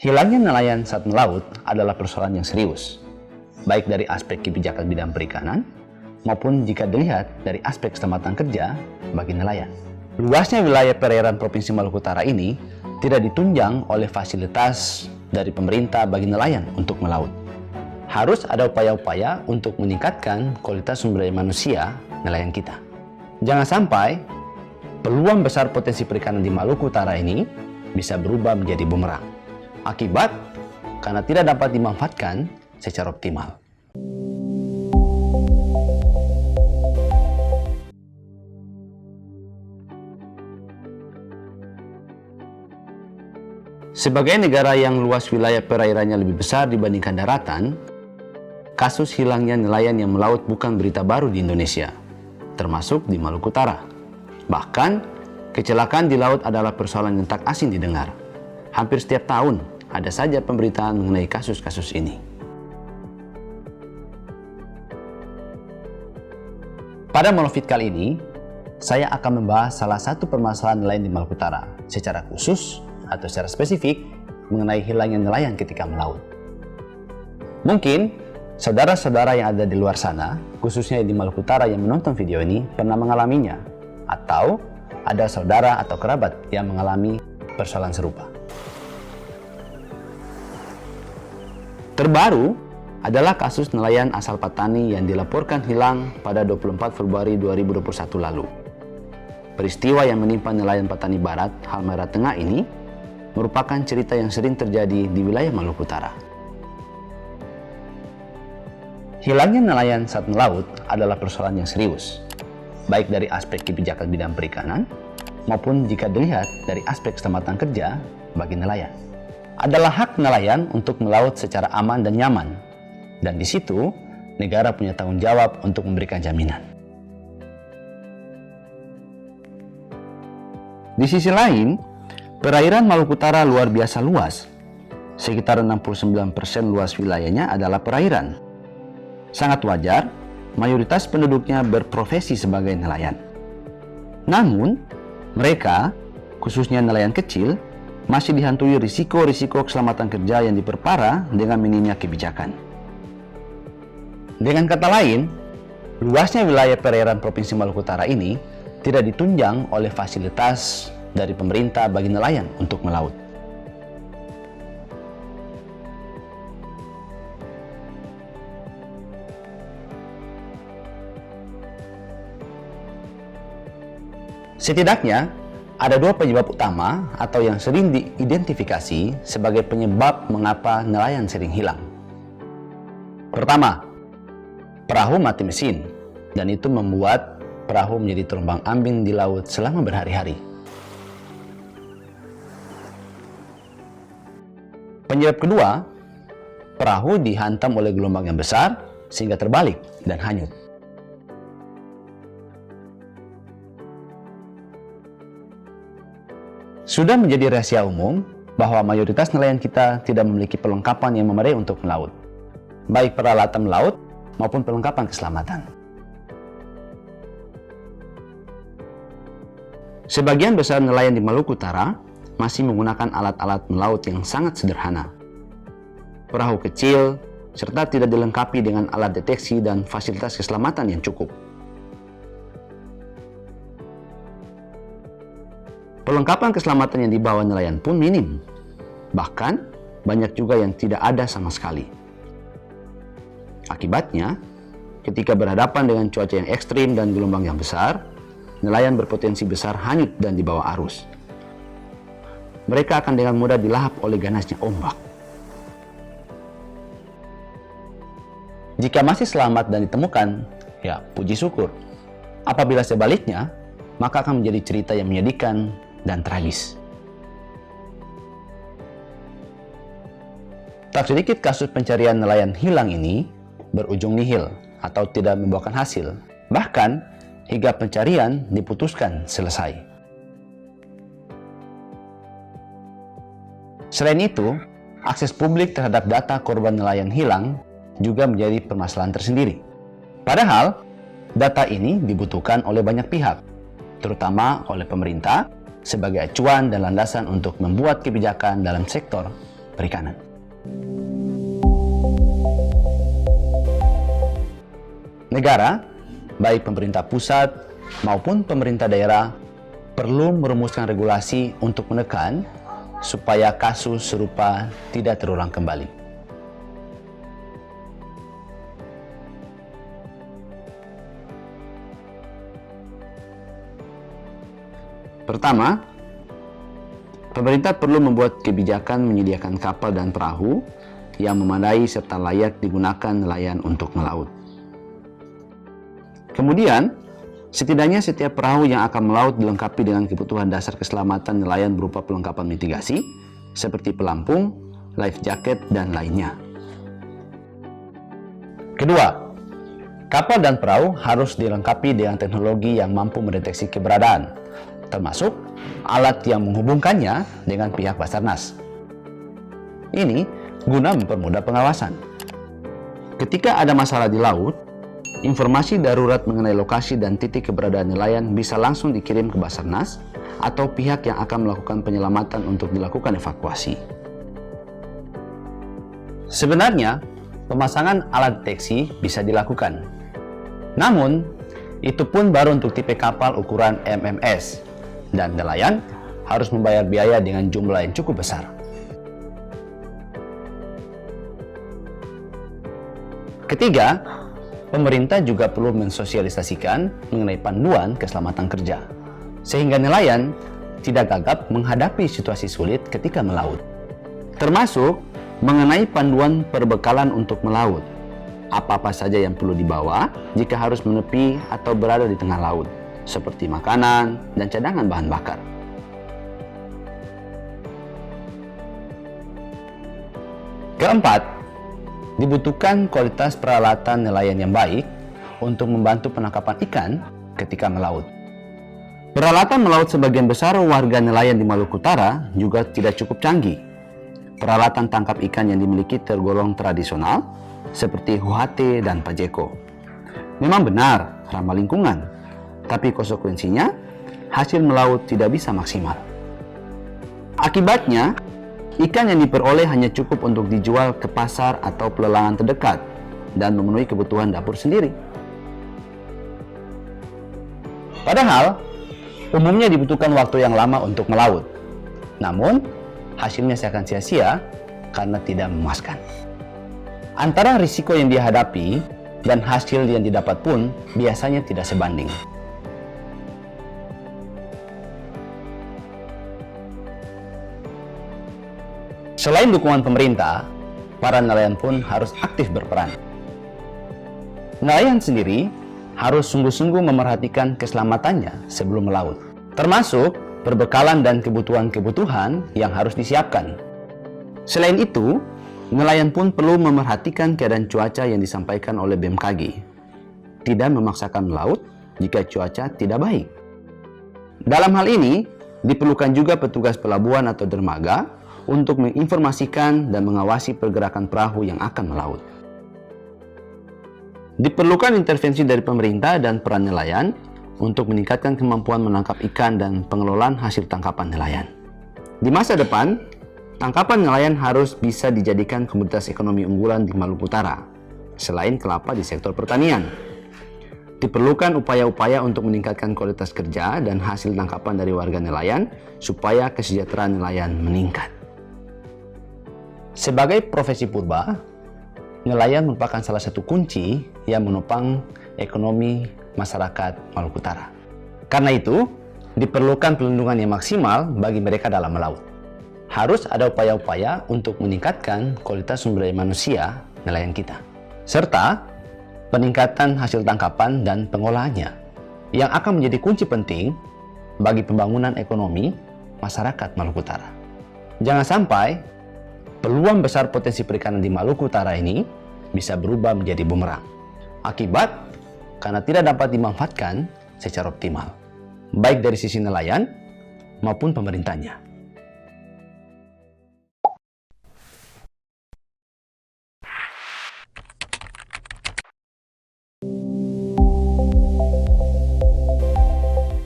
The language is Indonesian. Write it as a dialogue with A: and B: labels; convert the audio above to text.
A: Hilangnya nelayan saat melaut adalah persoalan yang serius, baik dari aspek kebijakan bidang perikanan maupun jika dilihat dari aspek keselamatan kerja bagi nelayan. Luasnya wilayah perairan Provinsi Maluku Utara ini tidak ditunjang oleh fasilitas dari pemerintah bagi nelayan untuk melaut. Harus ada upaya-upaya untuk meningkatkan kualitas sumber daya manusia nelayan kita. Jangan sampai peluang besar potensi perikanan di Maluku Utara ini bisa berubah menjadi bumerang. Akibat karena tidak dapat dimanfaatkan secara optimal. Sebagai negara yang luas wilayah perairannya lebih besar dibandingkan daratan, kasus hilangnya nelayan yang melaut bukan berita baru di Indonesia, termasuk di Maluku Utara. Bahkan, kecelakaan di laut adalah persoalan yang tak asing didengar. Hampir setiap tahun ada saja pemberitaan mengenai kasus-kasus ini. Pada Monofit kali ini, saya akan membahas salah satu permasalahan nelayan di Maluku Utara secara khusus atau secara spesifik mengenai hilangnya nelayan ketika melaut. Mungkin saudara-saudara yang ada di luar sana, khususnya di Maluku Utara yang menonton video ini, pernah mengalaminya, atau ada saudara atau kerabat yang mengalami persoalan serupa. Terbaru adalah kasus nelayan asal Patani yang dilaporkan hilang pada 24 Februari 2021 lalu. Peristiwa yang menimpa nelayan Patani Barat, Halmahera Tengah ini merupakan cerita yang sering terjadi di wilayah Maluku Utara. Hilangnya nelayan saat melaut adalah persoalan yang serius, baik dari aspek kebijakan bidang perikanan maupun jika dilihat dari aspek keselamatan kerja bagi nelayan. Adalah hak nelayan untuk melaut secara aman dan nyaman, dan di situ negara punya tanggung jawab untuk memberikan jaminan. Di sisi lain, perairan Maluku Utara luar biasa luas. Sekitar 69% luas wilayahnya adalah perairan. Sangat wajar, mayoritas penduduknya berprofesi sebagai nelayan. Namun, mereka, khususnya nelayan kecil, masih dihantui risiko-risiko keselamatan kerja yang diperparah dengan minimnya kebijakan. Dengan kata lain, luasnya wilayah perairan Provinsi Maluku Utara ini tidak ditunjang oleh fasilitas dari pemerintah bagi nelayan untuk melaut. Setidaknya, ada dua penyebab utama atau yang sering diidentifikasi sebagai penyebab mengapa nelayan sering hilang. Pertama, perahu mati mesin, dan itu membuat perahu menjadi terombang-ambing di laut selama berhari-hari. Penyebab kedua, perahu dihantam oleh gelombang yang besar sehingga terbalik dan hanyut. Sudah menjadi rahasia umum bahwa mayoritas nelayan kita tidak memiliki perlengkapan yang memadai untuk melaut, baik peralatan melaut maupun perlengkapan keselamatan. Sebagian besar nelayan di Maluku Utara masih menggunakan alat-alat melaut yang sangat sederhana. Perahu kecil, serta tidak dilengkapi dengan alat deteksi dan fasilitas keselamatan yang cukup. Perlengkapan keselamatan yang dibawa nelayan pun minim. Bahkan, banyak juga yang tidak ada sama sekali. Akibatnya, ketika berhadapan dengan cuaca yang ekstrim dan gelombang yang besar, nelayan berpotensi besar hanyut dan dibawa arus. Mereka akan dengan mudah dilahap oleh ganasnya ombak. Jika masih selamat dan ditemukan, ya puji syukur. Apabila sebaliknya, maka akan menjadi cerita yang menyedihkan dan tragis. Tak sedikit kasus pencarian nelayan hilang ini berujung nihil atau tidak membuahkan hasil. Bahkan, hingga pencarian diputuskan selesai. Selain itu, akses publik terhadap data korban nelayan hilang juga menjadi permasalahan tersendiri. Padahal, data ini dibutuhkan oleh banyak pihak, terutama oleh pemerintah, sebagai acuan dan landasan untuk membuat kebijakan dalam sektor perikanan. Negara, baik pemerintah pusat maupun pemerintah daerah, perlu merumuskan regulasi untuk menekan supaya kasus serupa tidak terulang kembali. Pertama, pemerintah perlu membuat kebijakan menyediakan kapal dan perahu yang memadai serta layak digunakan nelayan untuk melaut. Kemudian, setidaknya setiap perahu yang akan melaut dilengkapi dengan kebutuhan dasar keselamatan nelayan berupa perlengkapan mitigasi seperti pelampung, life jacket, dan lainnya. Kedua, kapal dan perahu harus dilengkapi dengan teknologi yang mampu mendeteksi keberadaan, termasuk alat yang menghubungkannya dengan pihak Basarnas. Ini guna mempermudah pengawasan. Ketika ada masalah di laut, informasi darurat mengenai lokasi dan titik keberadaan nelayan bisa langsung dikirim ke Basarnas atau pihak yang akan melakukan penyelamatan untuk dilakukan evakuasi. Sebenarnya, pemasangan alat deteksi bisa dilakukan. Namun, itu pun baru untuk tipe kapal ukuran MMS, dan nelayan harus membayar biaya dengan jumlah yang cukup besar. Ketiga, pemerintah juga perlu mensosialisasikan mengenai panduan keselamatan kerja, sehingga nelayan tidak gagap menghadapi situasi sulit ketika melaut. Termasuk mengenai panduan perbekalan untuk melaut, apa-apa saja yang perlu dibawa jika harus menepi atau berada di tengah laut, seperti makanan dan cadangan bahan bakar. Keempat, dibutuhkan kualitas peralatan nelayan yang baik untuk membantu penangkapan ikan ketika melaut. Peralatan melaut sebagian besar warga nelayan di Maluku Utara juga tidak cukup canggih. Peralatan tangkap ikan yang dimiliki tergolong tradisional seperti HUHT dan Pajeko. Memang benar ramah lingkungan, tapi konsekuensinya hasil melaut tidak bisa maksimal. Akibatnya, ikan yang diperoleh hanya cukup untuk dijual ke pasar atau pelelangan terdekat dan memenuhi kebutuhan dapur sendiri. Padahal, umumnya dibutuhkan waktu yang lama untuk melaut. Namun, hasilnya seakan sia-sia karena tidak memuaskan. Antara risiko yang dihadapi dan hasil yang didapat pun biasanya tidak sebanding. Selain dukungan pemerintah, para nelayan pun harus aktif berperan. Nelayan sendiri harus sungguh-sungguh memerhatikan keselamatannya sebelum melaut, termasuk perbekalan dan kebutuhan-kebutuhan yang harus disiapkan. Selain itu, nelayan pun perlu memerhatikan keadaan cuaca yang disampaikan oleh BMKG. Tidak memaksakan melaut jika cuaca tidak baik. Dalam hal ini, diperlukan juga petugas pelabuhan atau dermaga untuk menginformasikan dan mengawasi pergerakan perahu yang akan melaut. Diperlukan intervensi dari pemerintah dan peran nelayan untuk meningkatkan kemampuan menangkap ikan dan pengelolaan hasil tangkapan nelayan. Di masa depan, tangkapan nelayan harus bisa dijadikan komoditas ekonomi unggulan di Maluku Utara, selain kelapa di sektor pertanian. Diperlukan upaya-upaya untuk meningkatkan kualitas kerja dan hasil tangkapan dari warga nelayan supaya kesejahteraan nelayan meningkat. Sebagai profesi purba, nelayan merupakan salah satu kunci yang menopang ekonomi masyarakat Maluku Utara. Karena itu, diperlukan perlindungan yang maksimal bagi mereka dalam melaut. Harus ada upaya-upaya untuk meningkatkan kualitas sumber daya manusia nelayan kita, serta peningkatan hasil tangkapan dan pengolahannya, yang akan menjadi kunci penting bagi pembangunan ekonomi masyarakat Maluku Utara. Jangan sampai peluang besar potensi perikanan di Maluku Utara ini bisa berubah menjadi bumerang, akibat karena tidak dapat dimanfaatkan secara optimal, baik dari sisi nelayan maupun pemerintahnya.